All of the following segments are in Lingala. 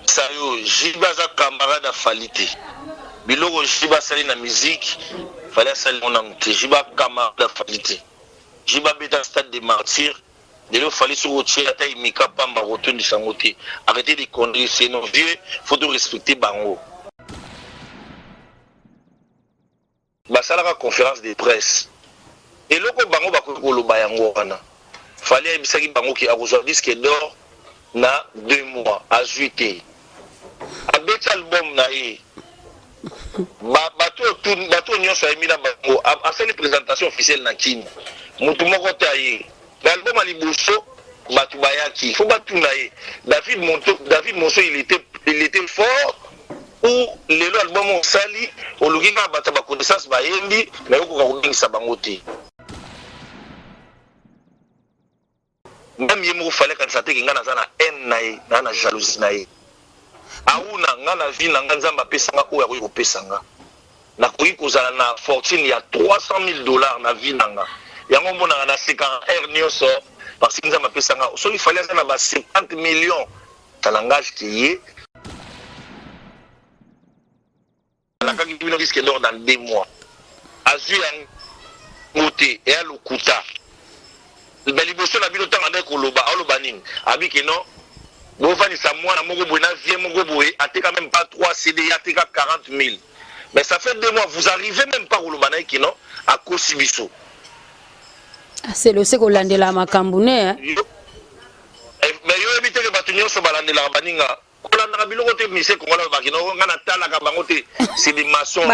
Sayo, Jibaza camarade Falite. Biloko Jiba sali na musique, fallait sali mon amte. Jiba camarade Falite. Jiba beta stade des martyrs. De l'eau fallait sur routier, ata imika pamba retourne de sangote. Arrêtez de conduire, c'est nos vieux, faut tout respecter Bango. Basala la conférence de presse. Et loko Bango bakoko lo bayango wana. Fallait bisaki Bango qui a reçu disque d'or na 2 mois à juillet. Avec album na e bato nyonso ayemina bango a fait une présentation officielle na Kini mutu moko taye l'album ali boso bato bayaki faut bato na e David Monso il était fort ou lelo album on sali oluki na bato ba connaissance bayembi na yoko ka kobingisa bango te même yemo fallait quand ça te ngana zana haine na e na jalousie na e auna ngana vie na nzamba pesanga ko ya ko pesanga na koyi kozala na fortune ya $300,000 na vie nanga yango mona na seka nyoso parce que nzamba pesanga so il fallait na ba 50 millions ta langage qui est la kaki bino risque d'or dans 2 mois azu ya ngote et alokuta baliboso na bino tanga ndeko loba aloba nini abiki non. Bon, ça moi, a quand même pas 3 CD, il y a 40 000. Mais ça fait 2 mois, vous arrivez même pas au Lobanaï qui non, à Kosibiso. C'est le second land de la Macamboune. Mais yo évitez que Batunio soit balandé la Baninga. C'est des maçons.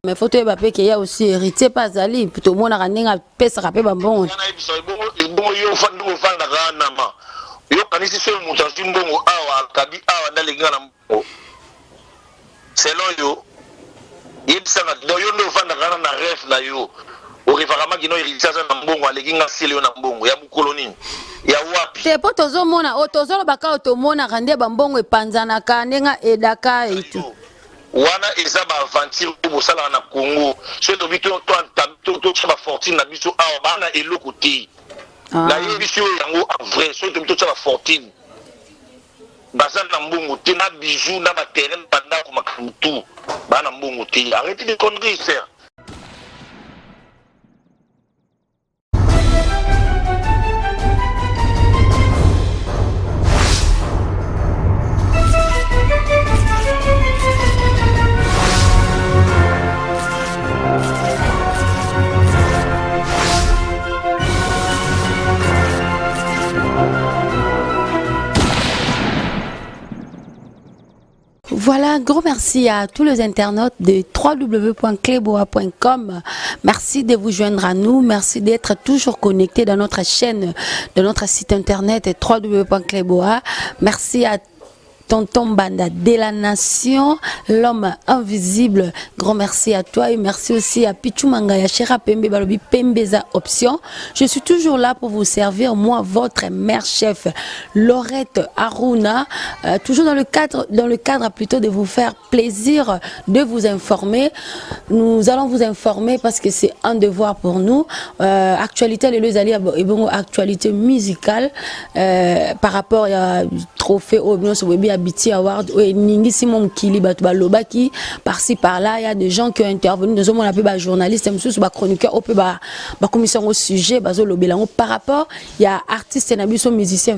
Mais faut te rappeler qu'il y a aussi héritier pas Zali pour tout le monde a ramené un pèse rappeler bon. Yo kanisi so mutanzi mbongo awa kabi awa ndalinga na mbongo. Selon yo yebisanga do yo ndo fanda kana na ref na yo. Orifakama kino héritier na mbongo alekinga sile yo na mbongo ya bukoloni. Ya wapi? Te po tozo mona otozo baka otomona rande ba mbongo epanzana ka ndenga edaka etu. Wana eza ba aventure pour sala na Congo so to bito to ba fortune na biso awa bana eloko te na yebiso yango en vrai so to bito ba fortune baza na mbongo te na bijou na ba terrain banda ko makamtu bana mbongo te arrêtez de conneries frère. Voilà, gros merci à tous les internautes de www.cleboa.com. Merci de vous joindre à nous. Merci d'être toujours connectés dans notre chaîne, de notre site internet www.cleboa. Merci à Tonton Banda de la Nation, l'homme invisible. Grand merci à toi et merci aussi à Pichu Mangaya, Chera Pembe Balobi Pembeza Option. Je suis toujours là pour vous servir, moi, votre mère chef, Laurette Aruna, toujours dans le cadre plutôt de vous faire plaisir, de vous informer. Nous allons vous informer parce que c'est un devoir pour nous. Actualité, les Lezali, actualité musicale par rapport à trophée au Webby Abiti Award et Ningi Simon Kili Batoubalobaki par-ci par-là. Il y a des gens qui ont intervenu. Nous sommes appelés journalistes, chroniqueurs, commission au sujet, par rapport, il y a artistes et musiciens,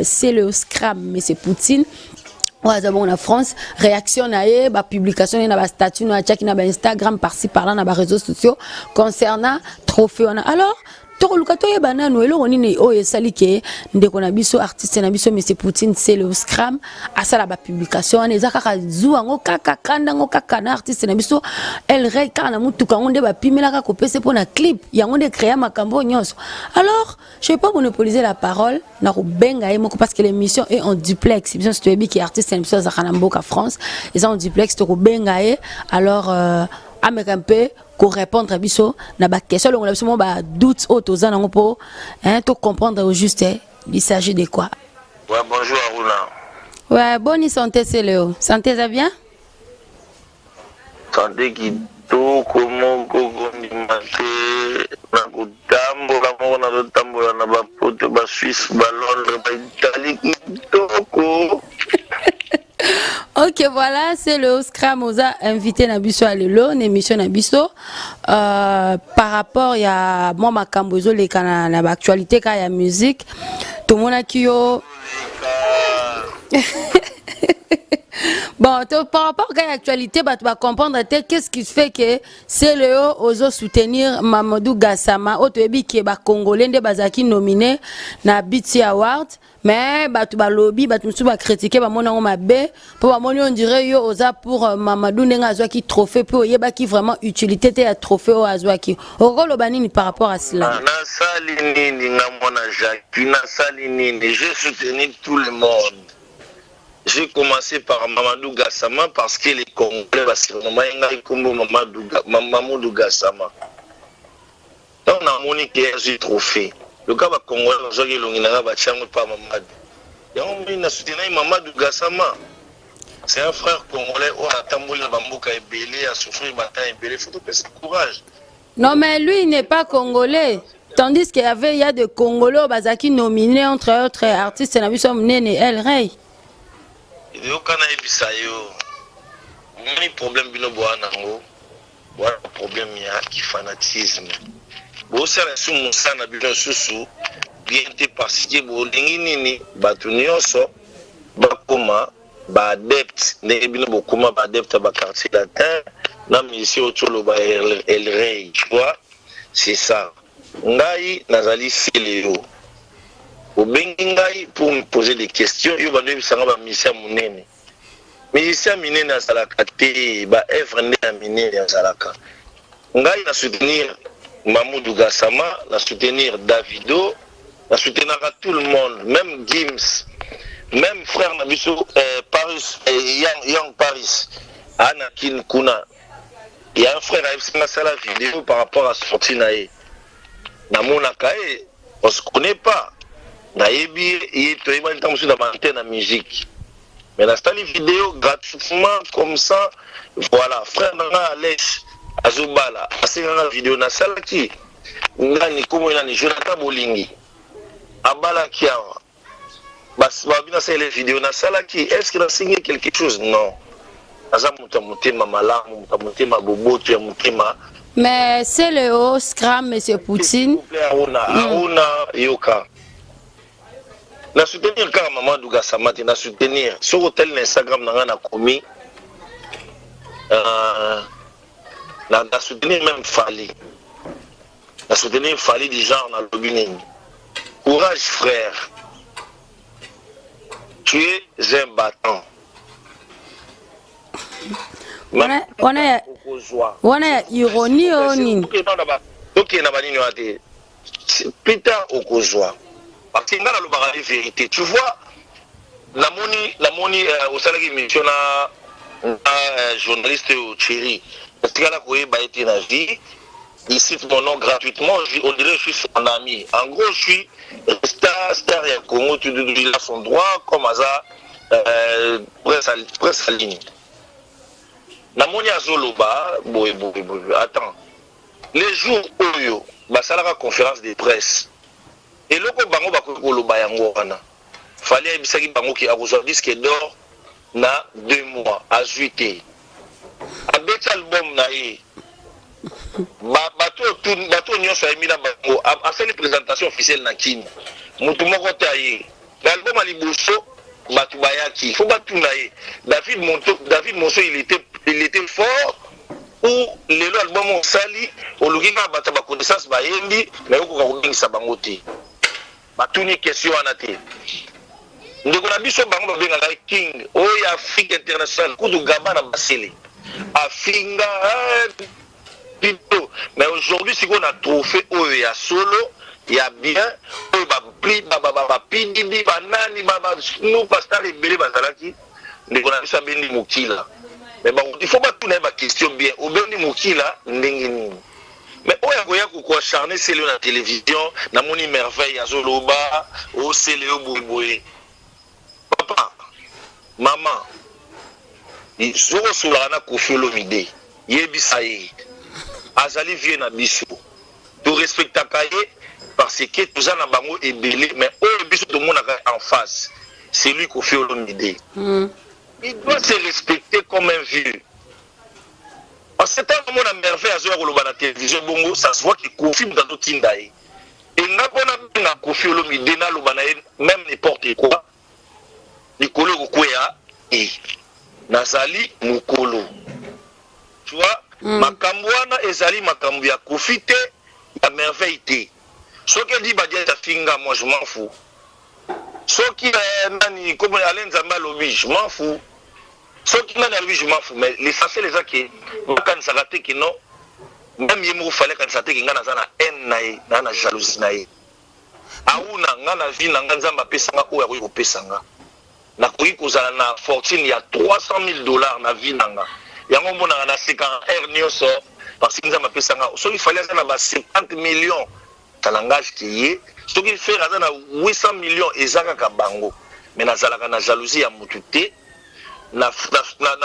c'est le Scram, mais c'est Poutine. En France, réaction na publication na statut na Instagram par-ci par-là na réseaux sociaux concernant trophée. Alors Tokolukato ye banano elo onini o esalike ndeko na biso artiste na biso monsieur Poutine c'est le Scram asala ba publication eza kaka zuwa ngo kaka kanda ngo kaka na artiste na biso elle rey kana mutuka ngonde ba pimelaka ko pese pona clip yango de créer makambo nyonso. Alors je vais pas monopoliser la parole na rubenga moko parce que l'émission est en duplex. L'émission c'est qui artiste na biso za Kanamboka France ils en duplex to rubenga alors avec un peu pour répondre à biso na ba question on a absolument ba doute autoza na ngopo to comprendre au juste il s'agit de quoi. Ouais, bonjour Aruna. Ouais, bonne santé c'est Léo. Santé ça bien? Santé qui tout comment gogo ni maté na kuta voilà, c'est le Scram Oza invité Nabiso à l'élo, une émission Nabiso. Par rapport à moi, ma cambozo, les canaux, l'actualité, quand il y a musique, tout le monde a qui yo. Bon, par rapport à l'actualité, tu vas comprendre qu'est-ce qui fait que c'est le ozo soutenir Mamadou Gassama, autre qui est congolais, de bazaki nominé na BT Award. Mais tu vas lobby, tu vas critiquer, pour on dirait yo oza pour Mamadou Nenga qui trophée pour yeba qui vraiment utilité te trophée au azwaki. Okolo banini par rapport à cela. Na salini na mona Jacques, na salini, j'ai soutenu tout le monde. J'ai commencé par Mamadou Gassama parce qu'il est congolais, parce que Mamadou Gassama. Donc, on a moni qui a eu trophée. Le gars va congolais, on a eu l'ongina, va tchango pas Mamadou. Et on a soutenu Mamadou Gassama. C'est un frère congolais, on a tamboulé Bamboka et Belé, a souffert matin et Belé, il faut te faire courage. Non, mais lui, il n'est pas congolais. Tandis qu'il y a des Congolais, Bazaki nominés entre autres artistes, et nous sommes nés El Rey. Yo kana ebisa yo moni problème bino bwana ngo wala problème ya fanatisme bo sala sumu sana bino susu bien te parce que bo lingi nini batu nyonso bakoma ba adepte ne bino bokoma ba adepte ba quartier latin na misi otolo ba El Rey, tu vois, c'est ça. Ngai nazali sileo Obengai pour me poser des questions, il va devoir savoir musicien munene. Musicien munene à Salaka te, ba œuvre né à munene à Salaka. Ngai na soutenir Mamadou Gassama, na soutenir Davido, na soutenir tout le monde, même Gims, même frère Nabiso Paris, Young Paris, Anakin Kuna. Il y a un frère qui a fait la vidéo par rapport à sortie nae. Na monakae, on se connaît pas. Naïbi, il est dans la musique. Mais dans cette vidéo, gratuitement, comme ça, voilà, frère Nanga Alex, Azubala, c'est une vidéo na salaki. Ngani comme il a Jonathan Bolingi. Abala Kiawa. Bas babina c'est les vidéos na salaki. Est-ce qu'il a signé quelque chose? Non. Aza mutamutema malamu, mutamutema boboto ya mutema. Mais c'est le haut Scram, monsieur Poutine. Auna Yoka. Na soutenir car Mamadou Gassama, na soutenir sur hôtel Instagram na komi na soutenir même Fali. Na soutenir Fali du genre na lobining. Courage frère. Tu es un battant. On a ironie au nini. OK na banini wate. Peter Okozwa. Parce que dans la vérité, tu vois, la moni au salaire mission journaliste au Chéri, parce que là, il a été dans la vie, il cite mon nom gratuitement, on dirait que je suis son ami. En gros, je suis star et Congo, il a son droit, comme ça, presse à ligne. La moni à Zoloba, attends, les jours où il y a la conférence de presse, et le bango bakolo bayango wana fallait ebisaki bango ki akozwa disque d'or na 2 mois à juillet abeti album na ye bato nyonso ayemi na bango afeli présentation officielle na kini mutu moko te aye l'album aliboso bato bayaki faut batuna ye David Monso il était fort ou lelo album osali oluki na bato ba connaissance bayembi mais okoka kobingisa bango te batuni question wana te ndeko na biso bango babengaka king oyo Afrique internationale kudu gabana basele afinga plutôt mais aujourd'hui si on a trophée oyo ya solo ya bien oyo bapididi banani nous pastar ebele bazalaki ndeko na biso abendi mokila mais bon il faut batuna ba question bien obendi mokila ndenge nini. Mais oya goya ko acharner c'est la télévision na moni merveille azoloba o c'est le boyboy papa maman ils sont sur la kofolo mide yebisa ye azali vie na biso to respecta kaye parce que tous en bango ebele mais o biso to mona en face c'est lui kofolo mide il doit se respecter comme un vieux. En ce temps, on a merveille à jouer à la télévision, bongo, ça se voit qu'il confirme dans tout Tindaï. Et on a confirmé le Midena, même n'importe quoi. Nikolo Kukwea et Nazali Mukolo. Tu vois, Makambouana ezali makambu ya kufite ya merveille. Ce qui dit Badia Tafinga, moi je m'en fous. Ce qui nani comme Alain Zamba lobby, je m'en fous. Ce qui nani lobby, je m'en fous. Mais l'essentiel les gens qui quand ça raté qui non, même il fallait quand ça raté qui ngana zana haine nae, nana jalousie nae. Auna ngana vie na nganzamba pesanga ko ya ko pesanga. Na koki kozala na fortune ya $300,000 na vie nanga. Yango mona na 50 nyoso parce que nzamba pesanga. So il fallait na ba 50 millions. Ça langage qui est. Ce qui fait à 800 millions et ça bango. Mais nazalaka na jalousie ya mututé. Na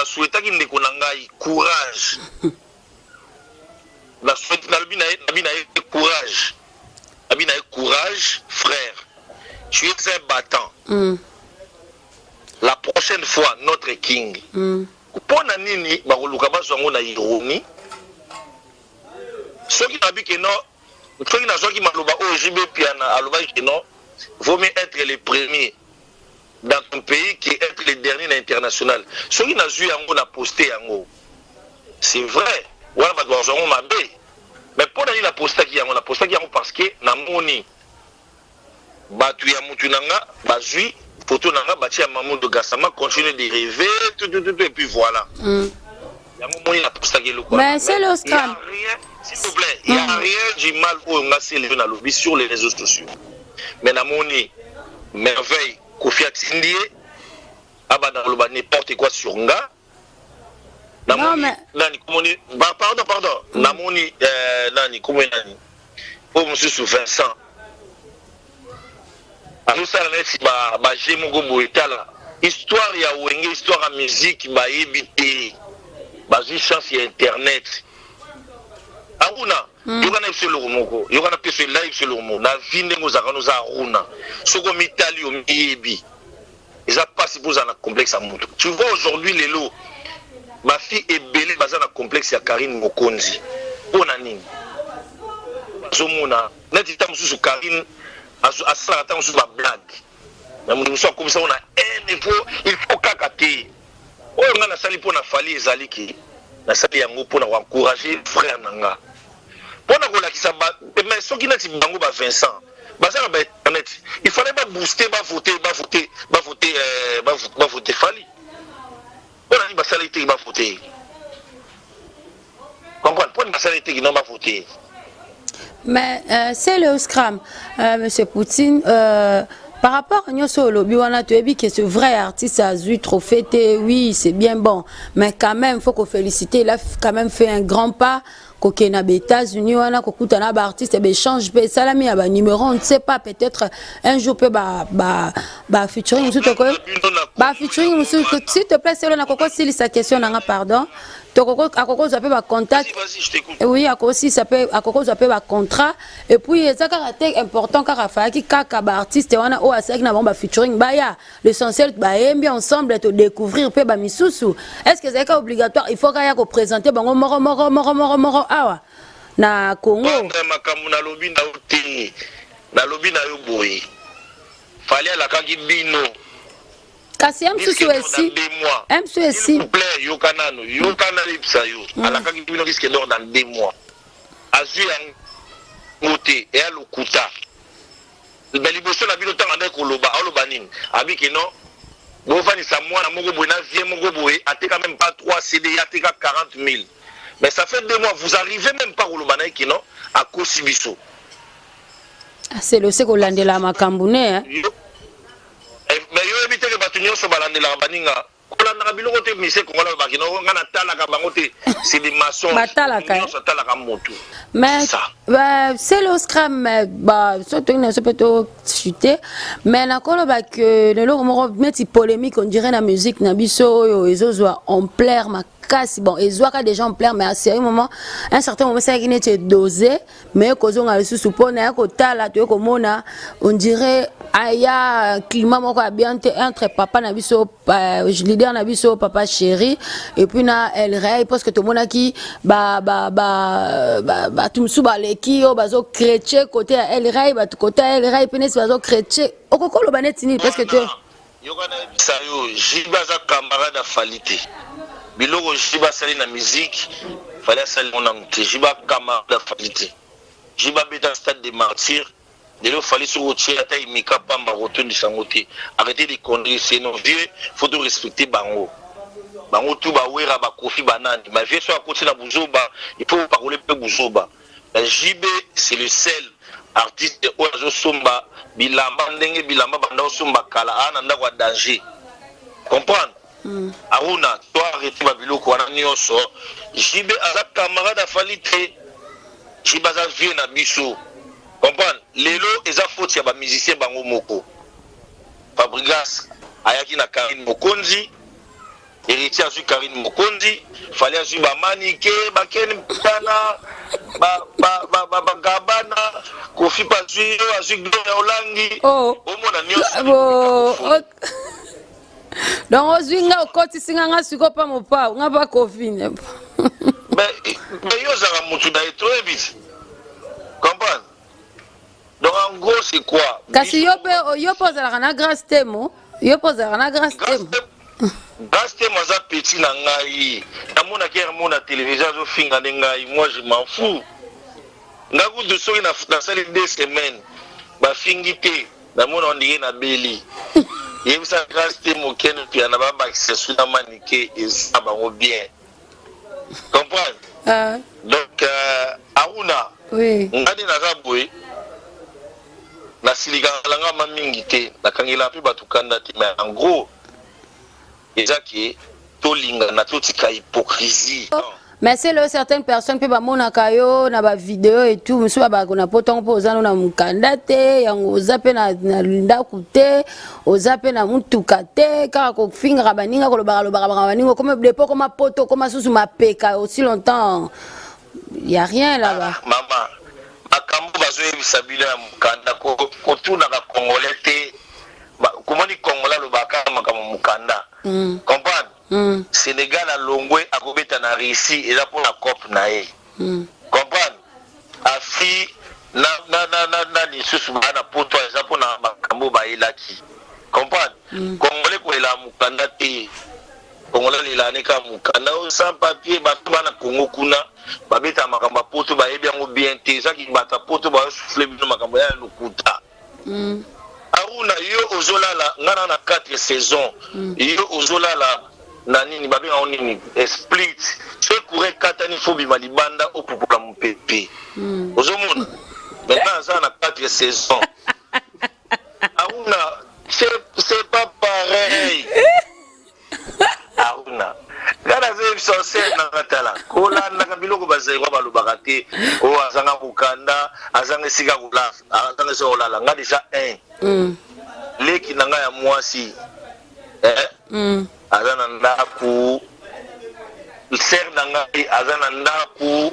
souhaita ki ndeko nangai courage. Na souhaita na bina courage. Abina courage, frère. Tu es un battant. La prochaine fois, notre king. Pona nini, bakoluka bazwango na ironie. Ce qui n'a dit que non, ce qui n'a pas dit maloba OJB piana, aloba que non, vaut mieux être les premiers dans ton pays qu'être les derniers dans l'international. Ce qui n'a pas yango na posté yango. C'est vrai. Wala bazwango mabe. Mais pour aller la posta qui yango, la posta qui yango parce que na moni batu ya mutu nanga bazui photo nanga bati ya Mamoudou Gassama continue de rêver tout et puis voilà. Yango moni la posta qui le quoi. Mais c'est le scam. S'il vous plaît, il n'y a rien du mal où on a s'élevé dans lobby sur les réseaux sociaux. Mais na moni merveille Kofi Atindie abana loba n'importe quoi sur nga. Non, mais... Nani, pardon. Namoni, Nani, comment Nani? Oh, monsieur sous Vincent. Alors, ça, j'ai mon gobo là. Histoire, il y a Wenge, histoire à musique, bah, éviter. Bah, j'ai chance, il y a Internet. Aruna, il y a un seul mot, il y a un seul live sur le mot. La vie de nos Aruna. Ce qu'on m'Italie, au Miébi. Ils ont passé pour un complexe à Moutou. Tu vois aujourd'hui les lots. Ma fille est belle, basée dans le complexe de Karine Mokonzi. Bonani. Zomona. Net il t'a sous Karine, à ça attend sous la blague. Mais nous sommes comme ça, on a un niveau, il faut cacater. Oh, on a la salle pour la fali Zaliki. La salle yango pour encourager frère Nanga. Pour la qui ça bat, mais ce qui n'a pas bango ba Vincent. Basé dans internet, il fallait pas booster, pas voter fali. On a dit que ça a été voté. Comprends? Pour ça a été voté. Mais c'est le scram, monsieur Poutine. Par rapport à Nyosolo, que ce vrai artiste a eu trop fêté, oui, c'est bien bon. Mais quand même, il faut qu'on félicite. Il a quand même fait un grand pas. Koke na États-Unis wana kokuta na ba artiste be change pe salami ya ba numéro on ne sait pas peut-être un jour peut ba featuring musu to ko ba featuring musu s'il te plaît c'est là na koko si sa question na pardon to koko akoko za pe ba contact oui akoko si ça peut akoko za pe ba contrat et puis ça caractère important car fa ki kaka ba artiste wana o asaki na ba featuring ba ya l'essentiel ba embi ensemble te découvrir pe ba misusu est-ce que c'est obligatoire il faut kaya ko présenter bango moro awa na Congo makamu na lobi na uti na lobi na yo boyi fallait la kangi bino kasi msusu esi msusu esi s'il vous plaît yo kana lipsa yo ala kangi bino risque d'or dans 2 mois azu ya ngote et alukuta mais liboso na bino tanga ndeko loba oloba nini abiki non bo fani sa mwana moko boy na vie moko boy ateka même pas 3 CD ateka 40 000. Mais ça fait 2 mois, vous arrivez même pas au Lobanaï qui non à Kosibiso. C'est le Sekolande la Makambune. Mais yo éviter que Batunio soit balandé la Baninga. Kolanda Bilo côté Mise Kongola Bakino, on a tala Kabangote, c'est des maçons. Mais c'est le scram, bah, surtout une peut chuter. Mais la coloba que le logo mettre polémique, on dirait la musique Nabiso et Zozo en plaire ma makasi bon ezwaka déjà en plein mais à un certain moment ça qui n'était dosé mais cause on a reçu support na kotala to komona on dirait aya climat moko bien entre papa na biso leader na biso papa chéri et puis na El Rey parce que tout le monde qui tumsu baleki o bazo chrétien côté El Rey ba côté El Rey penes bazo chrétien okokolo banetini parce que tu yokana bisayo jibaza camarade afalite biloko jiba sali na musique fallait sali mon amte jiba camarade afalite jiba beta stade de martyr de le fallait sur routier ata imika pamba retourner sangote arrêter les conneries c'est nos vieux faut de respecter bango tout ba wera ba kofi banani ma vie soit à côté na buzoba il faut parler peu buzoba la JB c'est le seul artiste ozo somba bilamba ndenge bilamba banda somba kala ana ndakwa danger comprendre aruna toi arrêter ba biloko wana nyoso JB aza camarade afalite JB aza vieux na biso comprendre lelo eza faute ya ba musicien bango moko Fabregas ayaki na Karine Mokonzi héritier azu Karine Mokonzi fallait azu ba manike ba ken pana ba gabana kofi pa azu gloria olangi omona nyoso donc ozinga okoti singa nga siko pa mopa nga ba kofi ne mais yo zara mutu da etro ebit comprendre donc en gros c'est quoi kasi yo pose la grâce temo yo pose la grâce temo Gaste maza petit na ngai namona kera mona télévision zo finga ngai moi je m'en fous ngaku de soki na salle 2 semaines ba fingi te namona ondie na beli yebisa gaste mo keno pia na ba accessoire na manike eza bango bien comprendre donc auna oui ngani na zabwe na silika langa mamingi te na kangela pe batukanda te mais en gros ezaki tolinga na totika hypocrisie mais c'est là certaines personnes pe ba mona kayo na ba vidéo et tout monsieur ba na potongo po ozana na mukanda te yango ozape na ndaku te ozape na mutuka te kaka ko finga baninga ko lobaka baninga comme depo comme poto comme susu mapeka aussi longtemps il y a rien là-bas maman makambo bazo yebisa bila ya mukanda ko tuna ka congolais te komoni kongola lobaka makambo mukanda comprendre Sénégal a longwe akobeta na Russie eza pour la COP na ye comprendre afi na ni susu bana poto eza pour na makambo ba elaki comprendre congolais ko ela mukanda te congolais lela ne ka mukanda o sans papier ba bana Congo kuna babeta makambo poto ba yebi yango bien te ça ki bata poto ba souffler bino makambo ya lukuta aruna yo ozolala ngana na 4 saisons yo ozolala na nini babinga onini split ce courait katani fobi malibanda opupula mpepe ozomona maintenant ça na 4 saisons aruna c'est pas pareil aruna ngana ze bisose na katala kolanda kabiloko bazaywa balobaka te o azanga mukanda azanga sika kula azanga se olala nga déjà 1 leki nanga ya mwasi azana ndaku ser nanga azana ndaku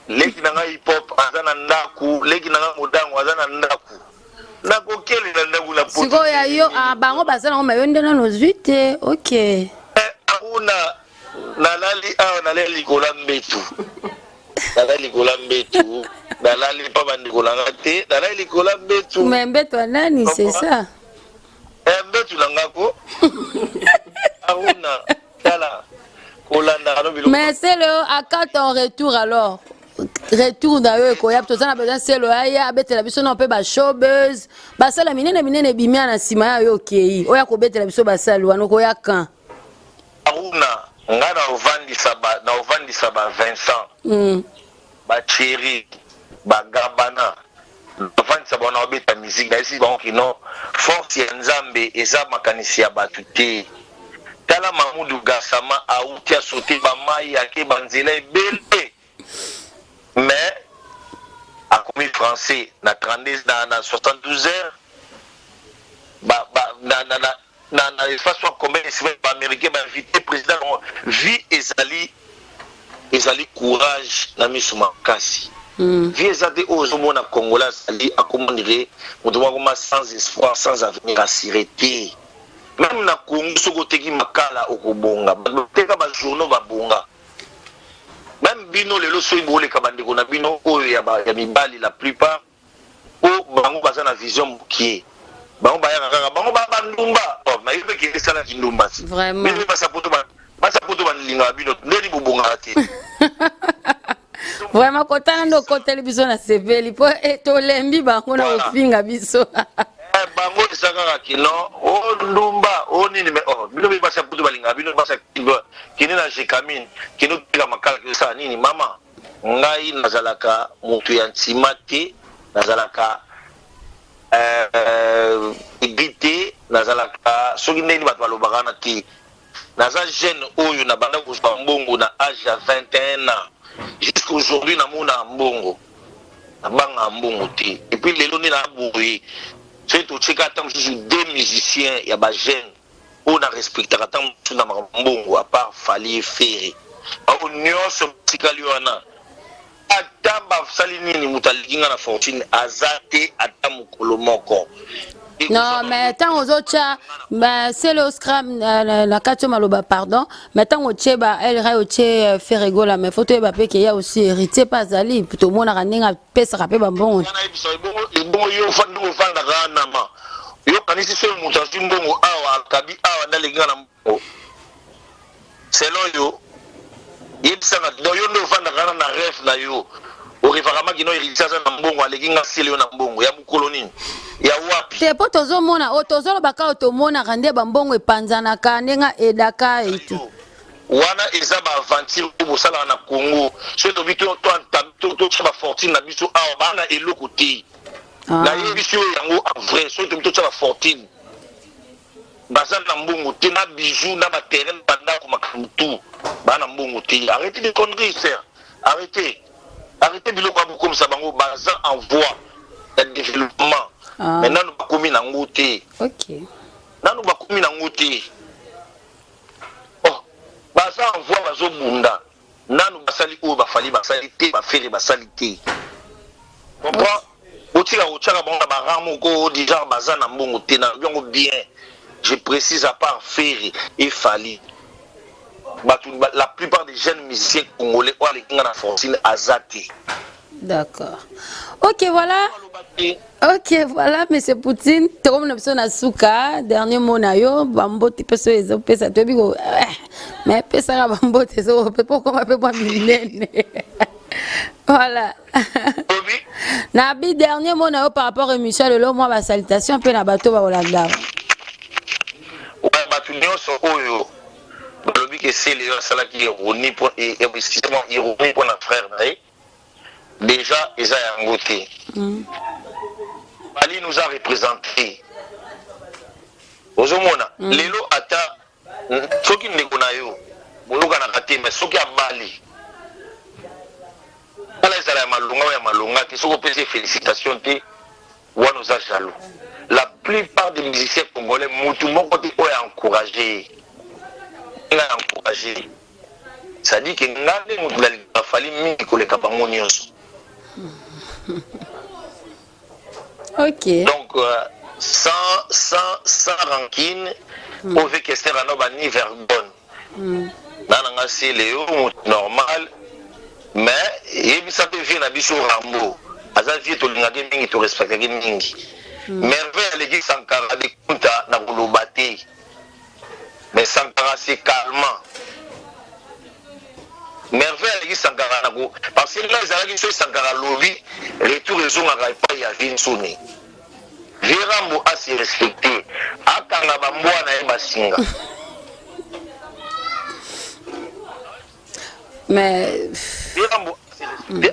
leki nanga hip hop azana ndaku leki nanga modango azana ndaku nakokele na ndaku na poto siko ya yo bango bazana ngoma yo ndena no zwite okay una nalali nalali kolambetu nalali kolambetu nalali pa bandiko langa te nalali kolambetu mais mbeto nani c'est ça mbetu langako auna tala kolanda no bilo mais c'est le à quand ton retour alors retour d'ailleurs koyap to sana besoin c'est le aya betela biso na pe ba showbiz ba sala minene bimia na sima ya yo kei oya ko betela biso ba sala wana ko ya kan aruna nga na ovandisa ba Vincent ba Thierry ba Gabana ovandisa bona obeta musique na esi ba kino force ya Nzambe eza makanisi ya batu te tala Mamoudou Gassama auti a sauté ba mai yake banzela ebele mais a commis français na 32 na 72 heures na espace soit combien de américain ba invité président vie ezali courage na miso makasi vie ezali ozomona congolais ali akomandire mutumwa sans espoir sans avenir assuré. Même na Congo soko teki makala okobonga bateka ba journaux babonga même bino lelo so ibole kabandeko na bino oyo ya mibali la plupart o bango baza na vision mukie bango bayaka kaka bango bandumba na yebe ki sala ndumba vraiment bino basapoto balinga bino ndeni bobonga te vraiment kotana ndo koteli biso na seveli po etolembi bango na ofinga biso bango esaka kino o ndumba o nini me bino basapoto balinga bino basa kini na jekamine kino tika makala kisa nini mama ngai nazalaka mutu ya ntima te nazalaka égrité nazalaka soki ndeni bato balobaka na te naza jeune oyo na banda kozwa mbongo na âge ya 21 ans jusqu'à aujourd'hui namona mbongo nabanga mbongo te et puis lelo nde naboye soki totyeka ata mosusu deux musiciens ya bajeune oyo na respectaka ata mosusu na mbongo à part Fally Ferre bao nyonso batikali wana ata basali nini moto alikinga na fortune aza te ata mokolo moko. Non, mais tant aux autres, c'est le scram, la carte maloba, pardon. Mais tant aux autres, elle a fait rigoler, mais faut que qu'il y a aussi hérité pas d'ali. Plutôt, mon arrêté a pèse rapé bambon. Selon yo, il s'en a donné na rêve na yo. Orifakama kino irisaza na mbongo alekinga sile na mbongo ya bukoloni ya wapi te po tozomona o tozolo baka otomona kande bambongo epanzana kanenga edaka etu wana eza ba aventure ko sala na Congo so to bito to ba fortune na biso awa bana eloko te na yebiso yango en vrai so to bito ba fortune baza na mbongo te na bijou na ba terrain banda ko makamtu bana mbongo te arrêtez de conneries frère arrêtez biloko comme ça bango baza en voie de développement. Maintenant nous bakomi na ngote. OK. Nanu bakomi na ngote. Oh, baza en voie bazo bunda. Nanu basali o bafali basali te bafere basali te. Comprends? Otira otira bango ba ramo ko déjà baza na mbongo te na yango bien. Je précise à part Ferre et Fally. La plupart des jeunes musiciens congolais ont les la fortune azati. D'accord. OK, voilà. OK, voilà, monsieur Poutine. Comme nous sommes à Souka, dernier mot na yo, bambo ti peso ezo pesa to biko. Mais pesa ka bambo te so pe poko ma pe moi milene. Voilà. Nabi dernier mot na yo par rapport à Michel Lelo, moi ba salutation pe na bato ba Olanda. Ouais, bato nyonso oyo. Le but que c'est les gens qui ironie pour ironie pour notre frère déjà ils ont voté. Bali nous a représenté. Ozomona lelo ata soki ndeko na yo boloka na kate mais soki a Bali ala ezala ya malonga te soko pese félicitations te wa nous a jaloux. La plupart des musiciens congolais mutu moko te oyo encourager encouragé. Ça dit que il a fallu que les capables nyonso. OK. Donc sans rancune, on veut que c'est un ni vergonne. Nanga c'est Léo normal, mais il ça devient la bicho Rambo. Aza vie to linga mingi to respecter mingi. Merveille les Sankara de Kunta na kolobate. Mais Sankara c'est calmant. Merveille qui Sankara nago parce que là ils allaient sur Sankara lobby retour raison à pas ya vinsoni. Virambo a se respecter. Akanga bambwa na basinga. Mais Virambo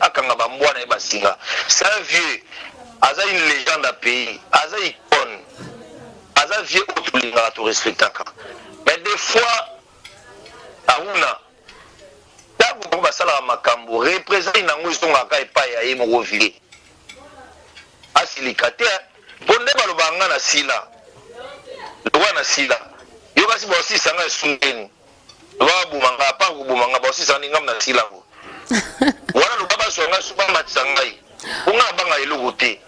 akanga bambwa na basinga. C'est un vieux. Aza une légende à pays. Aza icône. Aza vieux otulinga to respecter. Mais des fois, Aruna, d'abord, on va makambo, représenter nango isonga epa ya ye moko vie. Asilikate, bonde balobanga na sila. Loba na sila. basi bosi sanga sungeni wa bumanga pa bumanga bosi sanga ngam na silabo wana lo baba songa suba matsangai unga banga eluguti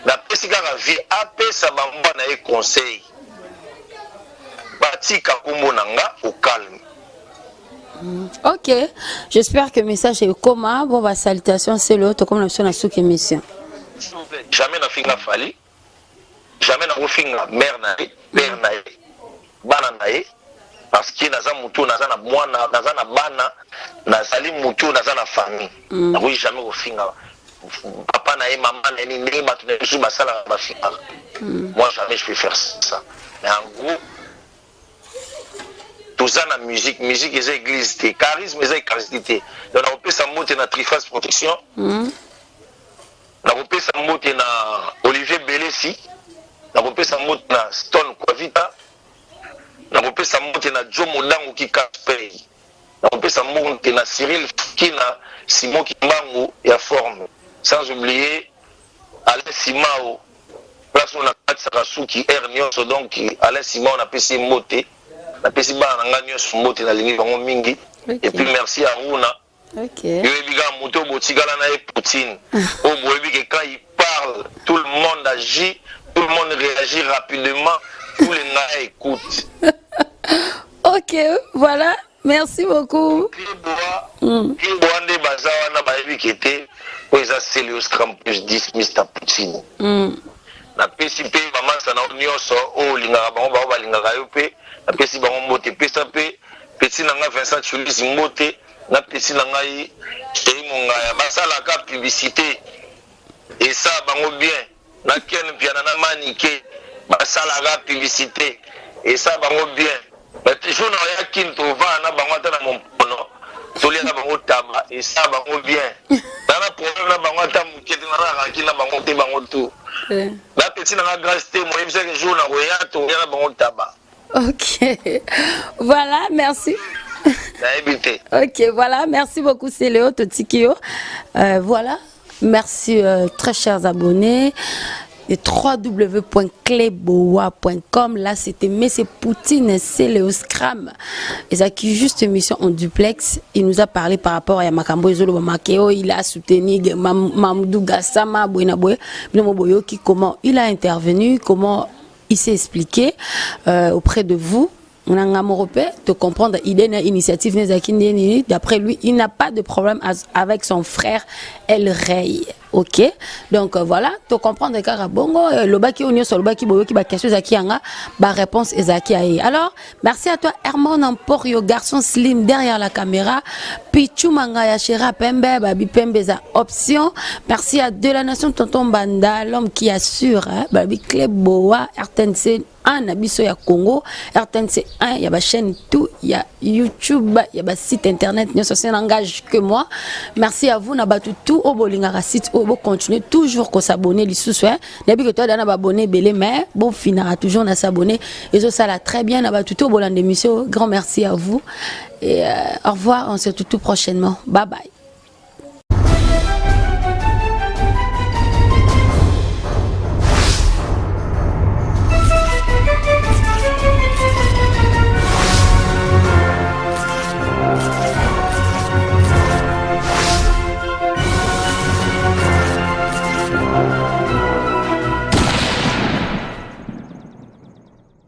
na pesika ka vie apesa bamba na e conseil batika kumonanga au calme. Ok, j'espère que le message est commun. Bon, bah, salutations, c'est l'autre, comme l'option à sous émission. Jamais na finga fali, jamais na finga mère nae, père nae, bana nae, parce que naza mutu naza na mwana, naza na bana, nazali mutu naza na famille. Na oui jamais finga papa nae, maman nae, ni ndenge batu na biso basala ba finga. Moi jamais je peux faire ça. Mais en gros tout ça la musique et les églises, charisme et les charisme. Donc on peut s'amuter na Triphas Protection. On peut s'amuter na Olivier Belesi. On peut s'amuter na Stone Kwavita. On peut s'amuter na Joe Modango qui Kasper. On peut s'amuter na Cyril Kina, Simon Kimbangu et à forme. Sans oublier Alain Simao. Place on a Katsarasu qui Ernio donc Alain Simao on a PC Moté. La pesiba nangani sumote na lingi bango mingi et puis merci à Runa. OK. Yo ebiga moto botigala na Poutine. Au boyebi que quand il parle, tout le monde agit, tout le monde réagit rapidement, tous les gens écoutent. OK, voilà. Merci beaucoup. Kimboande bazawa na bayebi kete oza Celios Campus 10 Mr Poutine. Na PCP maman sana nyonso o linga bango ba linga yo pe na pesi bango mbote pesa pe petit nanga Vincent Chulis mbote na petit nanga yi monga ya basala ka publicité et ça bango bien na ken piana na manike basala ka publicité et ça bango bien mais toujours na ya kinto va na bango ta na mompono tolia na bango taba et ça bango bien na problème na bango ta mukete na ra kina bango te bango tout la petite na grâce te moi je que jour na roya to ya bango taba. OK. Voilà, merci. OK, voilà, merci beaucoup c'est Léo Totikio. Voilà, merci très chers abonnés. Et www.cleboa.com. Là, c'était Messie Poutine, c'est Léo Scram. Et ça qui juste émission en duplex. Il nous a parlé par rapport à Makambo Zolo Makeo. Il a soutenu Mamoudou Gassama, Bouinaboye, comment il a intervenu, comment il s'est expliqué auprès de vous. On a un européen de comprendre il est une initiative d'après lui il n'a pas de problème avec son frère El Rey. OK, donc voilà tu comprendre que bongo le baki onyo sur le baki boyo qui ba question zaki anga ba réponse ezaki aye. Alors merci à toi Hermon Emporio garçon slim derrière la caméra Pichu Manga ya Shera Pembe babi Pembe za option. Merci à De la Nation Tonton Banda l'homme qui assure babi Cleboa RTNC 1 Abisso ya Congo RTNC 1 il y a ma chaîne tout il y a YouTube il y a ma site internet ne ça n'engage que moi. Merci à vous nabatu tout au bolinga site au bo continuer toujours qu'on s'abonner les sous soins depuis que toi d'ana abonné belé mais bon finira toujours à s'abonner et ça là très bien nabatu tout au bolan d'émission. Grand merci à vous et au revoir on se retrouve tout prochainement. Bye bye.